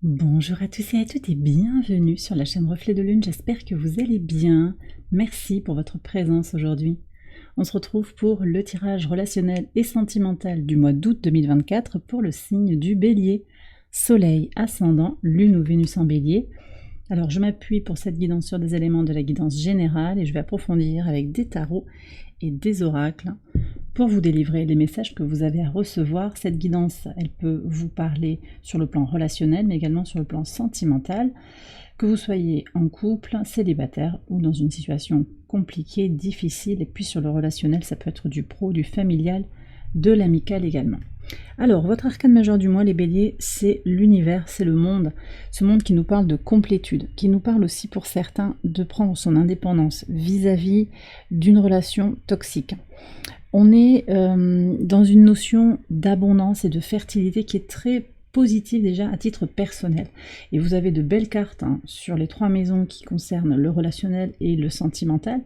Bonjour à tous et à toutes et bienvenue sur la chaîne Reflet de Lune, j'espère que vous allez bien. Merci pour votre présence aujourd'hui. On se retrouve pour le tirage relationnel et sentimental du mois d'août 2024 pour le signe du Bélier. Soleil, ascendant, Lune ou Vénus en Bélier. Alors je m'appuie pour cette guidance sur des éléments de la guidance générale et je vais approfondir avec des tarots et des oracles pour vous délivrer les messages que vous avez à recevoir. Cette guidance, elle peut vous parler sur le plan relationnel, mais également sur le plan sentimental, que vous soyez en couple, célibataire ou dans une situation compliquée, difficile. Et puis sur le relationnel, ça peut être du pro, du familial, de l'amical également. Alors, votre arcane majeur du mois, les béliers, c'est l'univers, c'est le monde. Ce monde qui nous parle de complétude, qui nous parle aussi pour certains de prendre son indépendance vis-à-vis d'une relation toxique. On est dans une notion d'abondance et de fertilité qui est très positive déjà à titre personnel. Et vous avez de belles cartes sur les 3 maisons qui concernent le relationnel et le sentimental,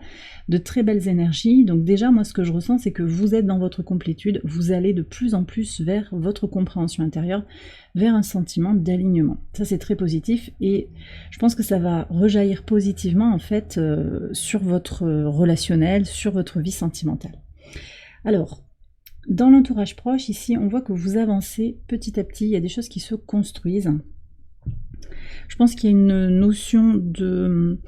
de très belles énergies. Donc déjà, moi, ce que je ressens, c'est que vous êtes dans votre complétude, vous allez de plus en plus vers votre compréhension intérieure, vers un sentiment d'alignement. Ça, c'est très positif et je pense que ça va rejaillir positivement, en fait, sur votre relationnel, sur votre vie sentimentale. Alors, dans l'entourage proche, ici, on voit que vous avancez petit à petit, il y a des choses qui se construisent. Je pense qu'il y a une notion de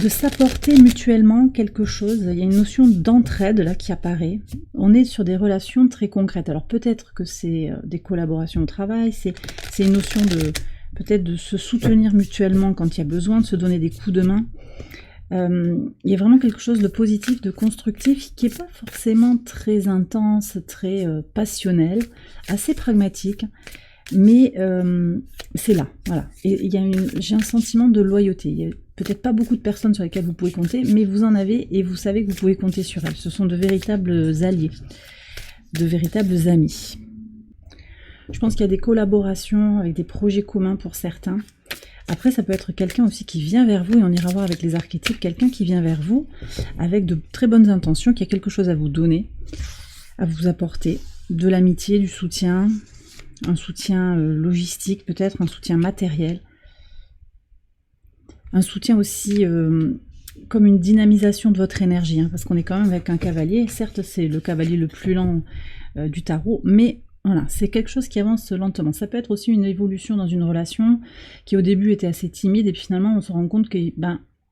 s'apporter mutuellement quelque chose. Il y a une notion d'entraide là qui apparaît. On est sur des relations très concrètes. Alors peut-être que c'est des collaborations au travail, c'est une notion de peut-être de se soutenir mutuellement quand il y a besoin, de se donner des coups de main. Il y a vraiment quelque chose de positif, de constructif, qui n'est pas forcément très intense, très passionnel, assez pragmatique, mais c'est là, voilà. Et j'ai un sentiment de loyauté. Il y a peut-être pas beaucoup de personnes sur lesquelles vous pouvez compter, mais vous en avez et vous savez que vous pouvez compter sur elles. Ce sont de véritables alliés, de véritables amis. Je pense qu'il y a des collaborations avec des projets communs pour certains. Après, ça peut être quelqu'un aussi qui vient vers vous, et on ira voir avec les archétypes, quelqu'un qui vient vers vous avec de très bonnes intentions, qui a quelque chose à vous donner, à vous apporter, de l'amitié, du soutien, un soutien logistique peut-être, un soutien matériel, un soutien aussi comme une dynamisation de votre énergie, parce qu'on est quand même avec un cavalier. Certes, c'est le cavalier le plus lent du tarot, mais voilà, c'est quelque chose qui avance lentement. Ça peut être aussi une évolution dans une relation qui au début était assez timide et puis finalement on se rend compte que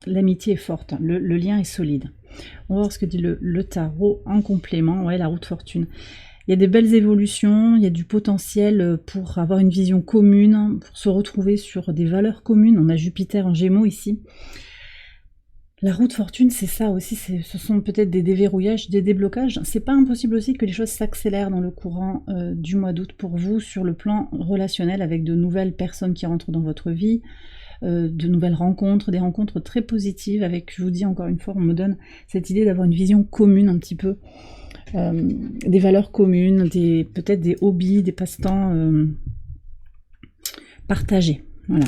l'amitié est forte, le lien est solide. On va voir ce que dit le tarot en complément, ouais, la roue de fortune. Il y a des belles évolutions, il y a du potentiel pour avoir une vision commune, pour se retrouver sur des valeurs communes. On a Jupiter en Gémeaux ici. La roue de fortune, c'est ça aussi, ce sont peut-être des déverrouillages, des déblocages. C'est pas impossible aussi que les choses s'accélèrent dans le courant du mois d'août pour vous sur le plan relationnel avec de nouvelles personnes qui rentrent dans votre vie, de nouvelles rencontres, des rencontres très positives avec, je vous dis encore une fois, on me donne cette idée d'avoir une vision commune un petit peu, des valeurs communes, peut-être des hobbies, des passe-temps partagés. Voilà.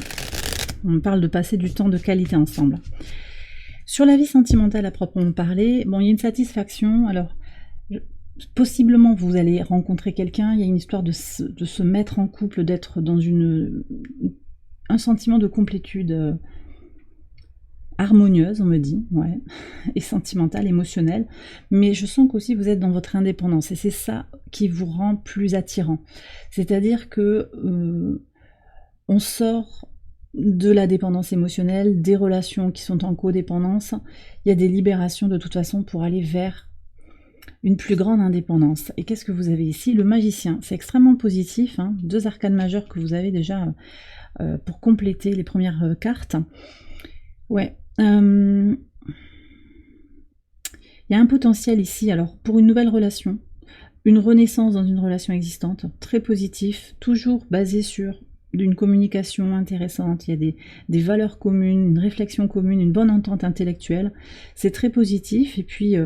On parle de passer du temps de qualité ensemble. Sur la vie sentimentale à proprement parler, bon, il y a une satisfaction. Alors, possiblement, vous allez rencontrer quelqu'un, il y a une histoire de se mettre en couple, d'être dans un sentiment de complétude harmonieuse, on me dit, ouais, et sentimentale, émotionnelle. Mais je sens qu'aussi vous êtes dans votre indépendance, et c'est ça qui vous rend plus attirant. C'est-à-dire que on sort de la dépendance émotionnelle, des relations qui sont en codépendance, il y a des libérations de toute façon pour aller vers une plus grande indépendance. Et qu'est-ce que vous avez ici? Le magicien, c'est extrêmement positif, 2 arcanes majeures que vous avez déjà pour compléter les premières cartes. Ouais, il y a un potentiel ici, alors pour une nouvelle relation, une renaissance dans une relation existante, très positif, toujours basé sur d'une communication intéressante, il y a des valeurs communes, une réflexion commune, une bonne entente intellectuelle, c'est très positif. Et puis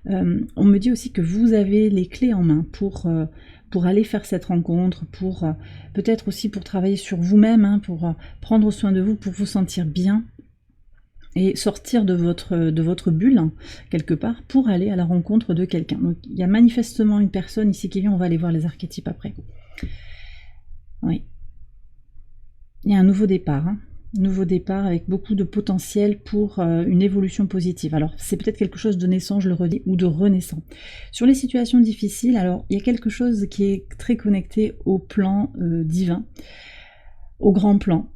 on me dit aussi que vous avez les clés en main pour aller faire cette rencontre, pour peut-être aussi pour travailler sur vous-même, pour prendre soin de vous, pour vous sentir bien et sortir de votre bulle, quelque part, pour aller à la rencontre de quelqu'un. Donc il y a manifestement une personne ici qui vient, on va aller voir les archétypes après. Oui. il y a un nouveau départ, hein. Nouveau départ avec beaucoup de potentiel pour une évolution positive. Alors c'est peut-être quelque chose de naissant, je le redis, ou de renaissant. Sur les situations difficiles, alors il y a quelque chose qui est très connecté au plan divin, au grand plan,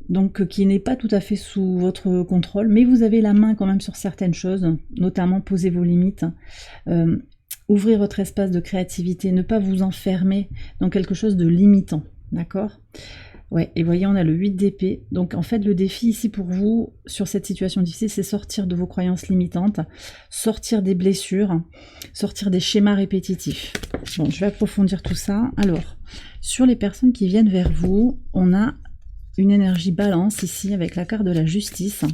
donc qui n'est pas tout à fait sous votre contrôle, mais vous avez la main quand même sur certaines choses, notamment poser vos limites, ouvrir votre espace de créativité, ne pas vous enfermer dans quelque chose de limitant, d'accord ? Ouais, et voyez, on a le 8 d'épée. Donc en fait, le défi ici pour vous, sur cette situation difficile, c'est sortir de vos croyances limitantes, sortir des blessures, sortir des schémas répétitifs. Bon, je vais approfondir tout ça. Alors, sur les personnes qui viennent vers vous, on a une énergie balance ici avec la carte de la justice.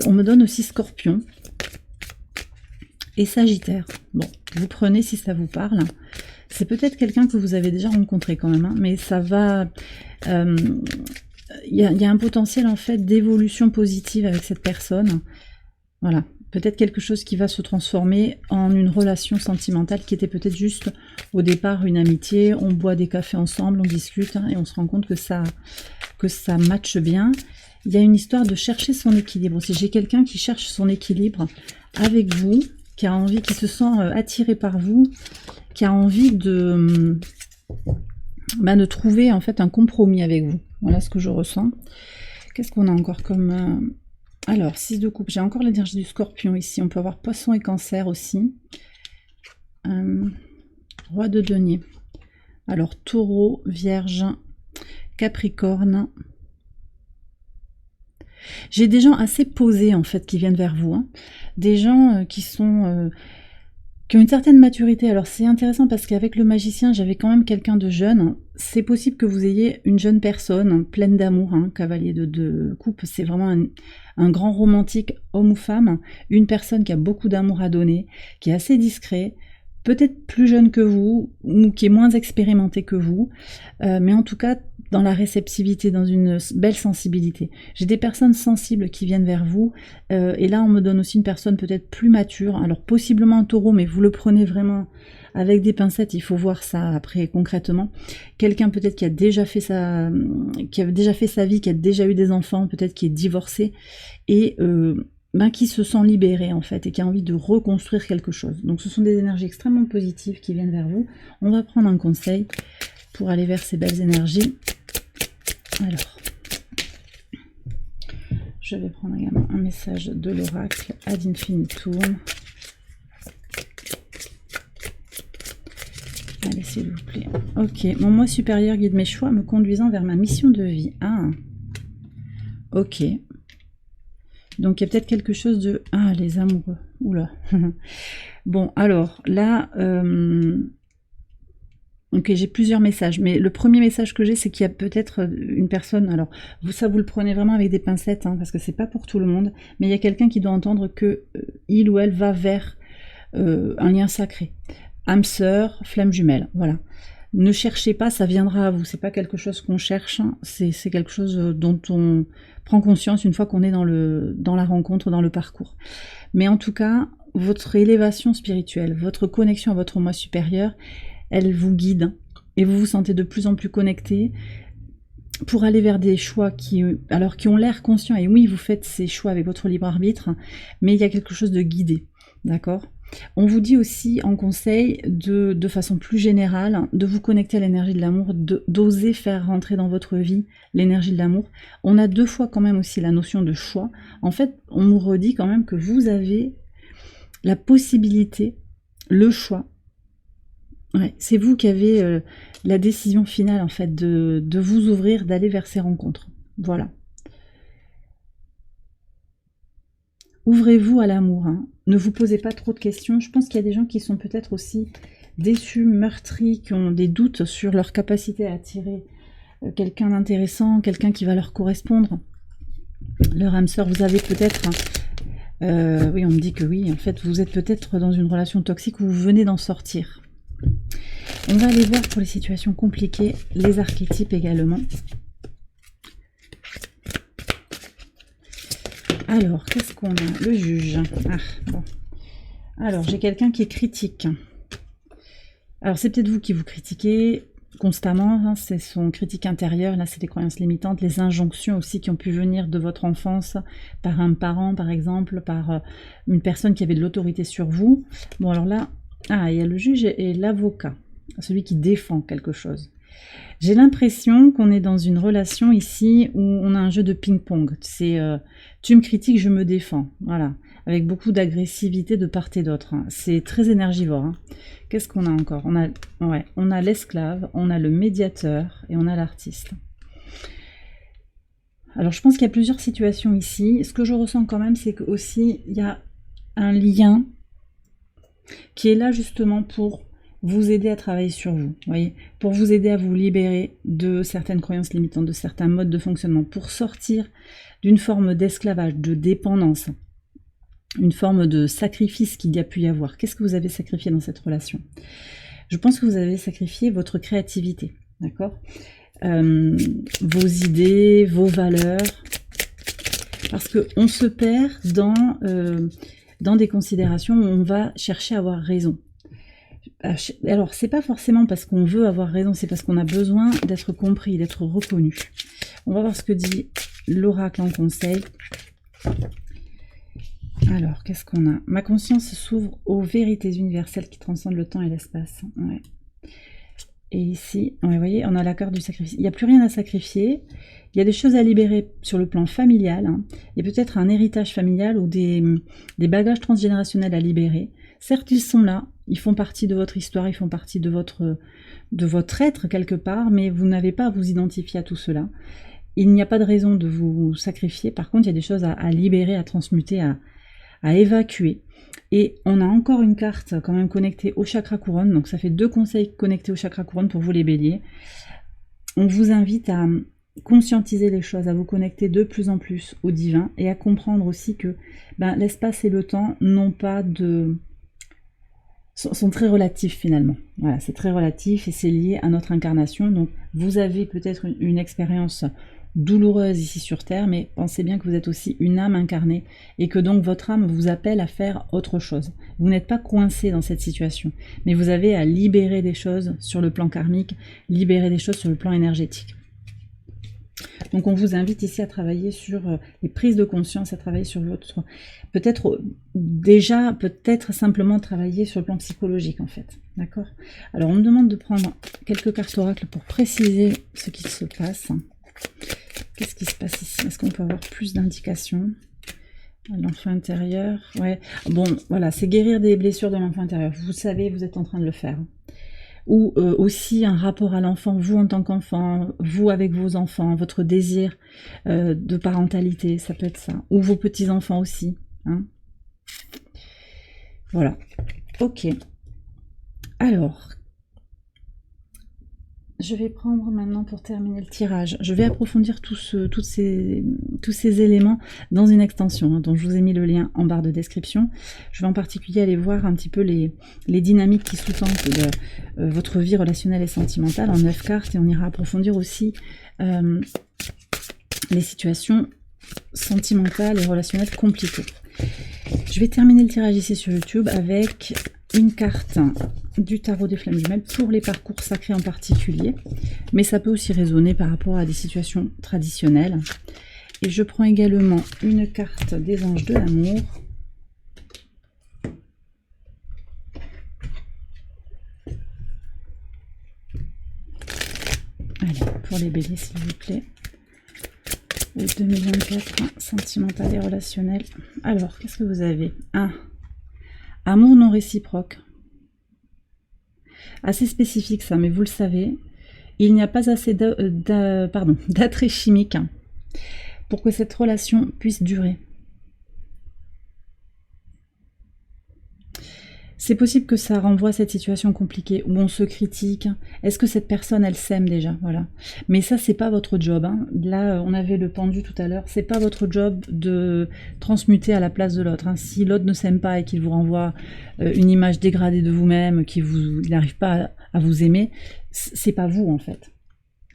On me donne aussi Scorpion et Sagittaire. Bon, vous prenez si ça vous parle. C'est peut-être quelqu'un que vous avez déjà rencontré quand même, hein, mais ça va... Il y a un potentiel en fait d'évolution positive avec cette personne. Voilà, peut-être quelque chose qui va se transformer en une relation sentimentale qui était peut-être juste au départ une amitié. On boit des cafés ensemble, on discute, hein, et on se rend compte que ça matche bien. Il y a une histoire de chercher son équilibre. Si j'ai quelqu'un qui cherche son équilibre avec vous, qui a envie, qui se sent attiré par vous, qui a envie de trouver en fait un compromis avec vous. Voilà ce que je ressens. Qu'est-ce qu'on a encore comme... Alors, 6 de coupe. J'ai encore l'énergie du Scorpion ici. On peut avoir Poisson et Cancer aussi. Roi de denier. Alors, Taureau, Vierge, Capricorne. J'ai des gens assez posés en fait qui viennent vers vous, hein. Des gens qui sont... qui ont une certaine maturité. Alors c'est intéressant parce qu'avec le magicien, j'avais quand même quelqu'un de jeune. C'est possible que vous ayez une jeune personne pleine d'amour, hein, cavalier de coupe, c'est vraiment un grand romantique, homme ou femme, une personne qui a beaucoup d'amour à donner, qui est assez discret, peut-être plus jeune que vous, ou qui est moins expérimenté que vous, mais en tout cas dans la réceptivité, dans une belle sensibilité. J'ai des personnes sensibles qui viennent vers vous, et là on me donne aussi une personne peut-être plus mature, alors possiblement un taureau, mais vous le prenez vraiment avec des pincettes, il faut voir ça après concrètement. Quelqu'un peut-être qui a déjà fait sa vie, qui a déjà eu des enfants, peut-être qui est divorcé, et qui se sent libéré en fait, et qui a envie de reconstruire quelque chose. Donc ce sont des énergies extrêmement positives qui viennent vers vous. On va prendre un conseil pour aller vers ces belles énergies. Alors, je vais prendre également un message de l'oracle Ad Infinitum. Allez, s'il vous plaît. Ok, mon moi supérieur guide mes choix me conduisant vers ma mission de vie. Ah, ok. Donc, il y a peut-être quelque chose de... Ah, les amoureux. Oula. Bon, alors, là... Ok, j'ai plusieurs messages, mais le premier message que j'ai, c'est qu'il y a peut-être une personne, alors vous le prenez vraiment avec des pincettes, hein, parce que c'est pas pour tout le monde, mais il y a quelqu'un qui doit entendre que il ou elle va vers un lien sacré. Âme sœur, flamme jumelle, voilà. Ne cherchez pas, ça viendra à vous, c'est pas quelque chose qu'on cherche, hein, c'est quelque chose dont on prend conscience une fois qu'on est dans la rencontre, dans le parcours. Mais en tout cas, votre élévation spirituelle, votre connexion à votre moi supérieur, elle vous guide et vous vous sentez de plus en plus connecté pour aller vers des choix qui ont l'air conscients. Et oui, vous faites ces choix avec votre libre arbitre, mais il y a quelque chose de guidé, d'accord ? On vous dit aussi en conseil, de façon plus générale, de vous connecter à l'énergie de l'amour, d'oser faire rentrer dans votre vie l'énergie de l'amour. On a 2 fois quand même aussi la notion de choix. En fait, on nous redit quand même que vous avez la possibilité, le choix. Ouais, c'est vous qui avez la décision finale en fait de vous ouvrir, d'aller vers ces rencontres. Voilà. Ouvrez-vous à l'amour, hein. Ne vous posez pas trop de questions. Je pense qu'il y a des gens qui sont peut-être aussi déçus, meurtris, qui ont des doutes sur leur capacité à attirer quelqu'un d'intéressant, quelqu'un qui va leur correspondre. Leur âme sœur, vous avez peut-être... oui, on me dit que oui, en fait, vous êtes peut-être dans une relation toxique où vous venez d'en sortir. On va aller voir pour les situations compliquées, les archétypes également. Alors, qu'est-ce qu'on a? Le juge. Ah, bon. Alors, j'ai quelqu'un qui est critique. Alors, c'est peut-être vous qui vous critiquez. constamment, hein, c'est son critique intérieure, là c'est les croyances limitantes, les injonctions aussi qui ont pu venir de votre enfance, par un parent par exemple, par une personne qui avait de l'autorité sur vous. Bon alors là, il y a le juge et l'avocat, celui qui défend quelque chose. J'ai l'impression qu'on est dans une relation ici où on a un jeu de ping-pong. C'est tu me critiques, je me défends. Voilà, avec beaucoup d'agressivité de part et d'autre. Hein. C'est très énergivore. Hein. Qu'est-ce qu'on a encore? On a l'esclave, on a le médiateur et on a l'artiste. Alors je pense qu'il y a plusieurs situations ici. Ce que je ressens quand même, c'est qu'aussi il y a un lien qui est là justement pour vous aider à travailler sur vous, voyez, pour vous aider à vous libérer de certaines croyances limitantes, de certains modes de fonctionnement, pour sortir d'une forme d'esclavage, de dépendance, une forme de sacrifice qu'il y a pu y avoir. Qu'est-ce que vous avez sacrifié dans cette relation? Je pense que vous avez sacrifié votre créativité, d'accord, vos idées, vos valeurs, parce qu'on se perd dans des considérations où on va chercher à avoir raison. Alors, c'est pas forcément parce qu'on veut avoir raison, c'est parce qu'on a besoin d'être compris, d'être reconnu. On va voir ce que dit l'oracle en conseil. Alors, qu'est-ce qu'on a? Ma conscience s'ouvre aux vérités universelles qui transcendent le temps et l'espace. Ouais. Et ici, vous voyez, on a la carte du sacrifice. Il n'y a plus rien à sacrifier. Il y a des choses à libérer sur le plan familial. Hein. Il y a peut-être un héritage familial ou des bagages transgénérationnels à libérer. Certes, ils sont là, ils font partie de votre histoire, ils font partie de votre être quelque part, mais vous n'avez pas à vous identifier à tout cela. Il n'y a pas de raison de vous sacrifier. Par contre, il y a des choses à libérer, à transmuter, à évacuer. Et on a encore une carte quand même connectée au chakra couronne. Donc ça fait 2 conseils connectés au chakra couronne pour vous les béliers. On vous invite à conscientiser les choses, à vous connecter de plus en plus au divin et à comprendre aussi que l'espace et le temps n'ont pas sont très relatifs finalement. Voilà, c'est très relatif et c'est lié à notre incarnation. Donc vous avez peut-être une expérience douloureuse ici sur Terre, mais pensez bien que vous êtes aussi une âme incarnée et que donc votre âme vous appelle à faire autre chose. Vous n'êtes pas coincé dans cette situation, mais vous avez à libérer des choses sur le plan karmique, libérer des choses sur le plan énergétique. Donc on vous invite ici à travailler sur les prises de conscience, à travailler sur votre... Peut-être simplement travailler sur le plan psychologique en fait. D'accord? Alors on me demande de prendre quelques cartes oracles pour préciser ce qui se passe. Qu'est-ce qui se passe ici? Est-ce qu'on peut avoir plus d'indications? L'enfant intérieur, ouais. Bon, voilà, c'est guérir des blessures de l'enfant intérieur. Vous savez, vous êtes en train de le faire. Ou aussi un rapport à l'enfant, vous en tant qu'enfant, vous avec vos enfants, votre désir de parentalité, ça peut être ça. Ou vos petits-enfants aussi. Hein. Voilà. Ok. Alors, je vais prendre maintenant pour terminer le tirage. Je vais approfondir tous ces éléments dans une extension hein, dont je vous ai mis le lien en barre de description. Je vais en particulier aller voir un petit peu les dynamiques qui sous-tendent votre vie relationnelle et sentimentale en 9 cartes et on ira approfondir aussi les situations sentimentales et relationnelles compliquées. Je vais terminer le tirage ici sur YouTube avec une carte du tarot des flammes jumelles pour les parcours sacrés en particulier, mais ça peut aussi résonner par rapport à des situations traditionnelles. Et je prends également une carte des anges de l'amour. Allez, pour les béliers s'il vous plaît. Au 2024, sentimental et relationnel. Alors, qu'est-ce que vous avez? Amour non réciproque. Assez spécifique ça, mais vous le savez, il n'y a pas assez d'attrait chimique pour que cette relation puisse durer. C'est possible que ça renvoie à cette situation compliquée où on se critique. Est-ce que cette personne, elle s'aime déjà? Voilà. Mais ça, c'est pas votre job. Hein. Là, on avait le pendu tout à l'heure. C'est pas votre job de transmuter à la place de l'autre. Hein. Si l'autre ne s'aime pas et qu'il vous renvoie une image dégradée de vous-même, qu'il n'arrive pas à vous aimer, c'est pas vous en fait.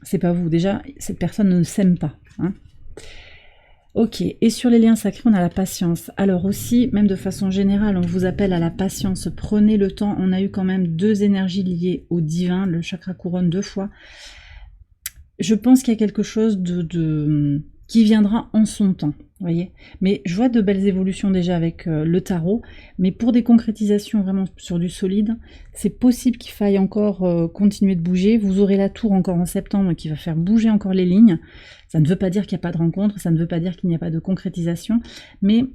C'est pas vous. Déjà, cette personne ne s'aime pas. Hein. Ok, et sur les liens sacrés, on a la patience. Alors aussi, même de façon générale, on vous appelle à la patience. Prenez le temps, on a eu quand même 2 énergies liées au divin, le chakra couronne 2 fois. Je pense qu'il y a quelque chose qui viendra en son temps, voyez. Mais je vois de belles évolutions déjà avec le tarot, mais pour des concrétisations vraiment sur du solide, c'est possible qu'il faille encore continuer de bouger. Vous aurez la tour encore en septembre qui va faire bouger encore les lignes. Ça ne veut pas dire qu'il n'y a pas de rencontre, ça ne veut pas dire qu'il n'y a pas de concrétisation, mais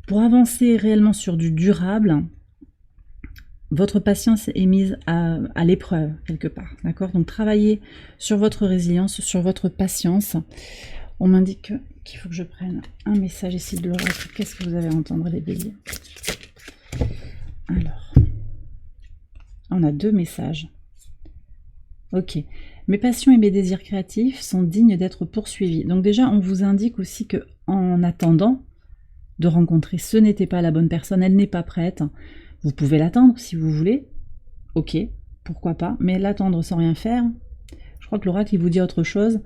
pour avancer réellement sur du durable, votre patience est mise à l'épreuve quelque part, d'accord? Donc travaillez sur votre résilience, sur votre patience. On m'indique qu'il faut que je prenne un message ici de l'oracle. Qu'est-ce que vous avez à entendre, les béliers? Alors, on a 2 messages. Ok. Mes passions et mes désirs créatifs sont dignes d'être poursuivis. Donc déjà, on vous indique aussi que en attendant de rencontrer, ce n'était pas la bonne personne, elle n'est pas prête. Vous pouvez l'attendre si vous voulez. Ok, pourquoi pas. Mais l'attendre sans rien faire, je crois que l'oracle, il vous dit autre chose.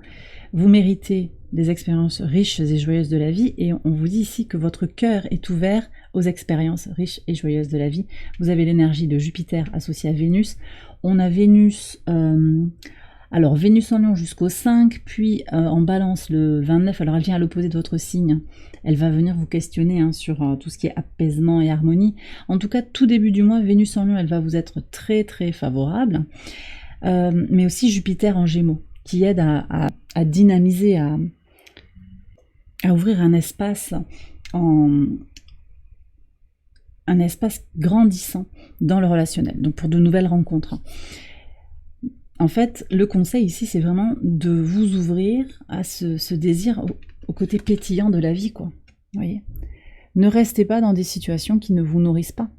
Vous méritez des expériences riches et joyeuses de la vie, et on vous dit ici que votre cœur est ouvert aux expériences riches et joyeuses de la vie. Vous avez l'énergie de Jupiter associée à Vénus. On a Vénus, alors Vénus en Lion jusqu'au 5, puis en Balance le 29, alors elle vient à l'opposé de votre signe. Elle va venir vous questionner sur tout ce qui est apaisement et harmonie. En tout cas, tout début du mois, Vénus en Lion, elle va vous être très très favorable. Mais aussi Jupiter en Gémeaux, qui aide à dynamiser, à ouvrir un espace grandissant dans le relationnel, donc pour de nouvelles rencontres. En fait, le conseil ici, c'est vraiment de vous ouvrir à ce désir au côté pétillant de la vie, quoi. Vous voyez ? Ne restez pas dans des situations qui ne vous nourrissent pas,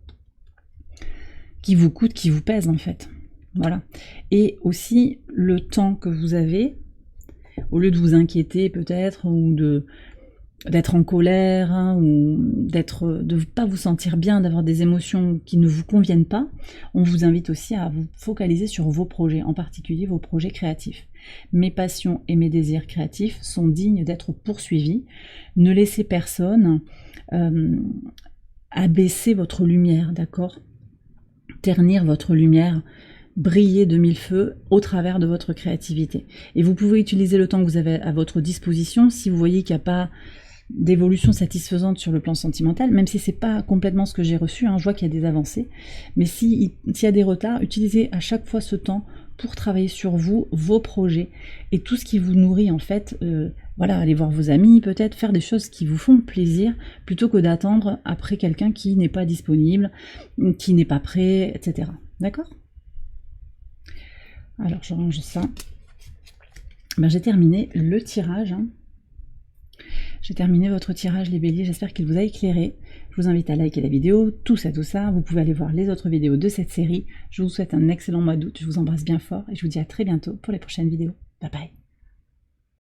qui vous coûtent, qui vous pèsent en fait. Voilà. Et aussi, le temps que vous avez, au lieu de vous inquiéter peut-être, ou d'être en colère, hein, ou de ne pas vous sentir bien, d'avoir des émotions qui ne vous conviennent pas, on vous invite aussi à vous focaliser sur vos projets, en particulier vos projets créatifs. Mes passions et mes désirs créatifs sont dignes d'être poursuivis. Ne laissez personne abaisser votre lumière, d'accord ? Ternir votre lumière, briller de mille feux au travers de votre créativité. Et vous pouvez utiliser le temps que vous avez à votre disposition si vous voyez qu'il n'y a pas d'évolution satisfaisante sur le plan sentimental, même si c'est pas complètement ce que j'ai reçu, hein, je vois qu'il y a des avancées, mais s'il y a des retards, utilisez à chaque fois ce temps pour travailler sur vous, vos projets, et tout ce qui vous nourrit en fait, voilà, aller voir vos amis peut-être, faire des choses qui vous font plaisir, plutôt que d'attendre après quelqu'un qui n'est pas disponible, qui n'est pas prêt, etc. D'accord ? Alors je range ça. Ben, j'ai terminé le tirage, hein. J'ai terminé votre tirage les béliers, j'espère qu'il vous a éclairé. Je vous invite à liker la vidéo, tout ça, vous pouvez aller voir les autres vidéos de cette série. Je vous souhaite un excellent mois d'août, je vous embrasse bien fort et je vous dis à très bientôt pour les prochaines vidéos. Bye bye.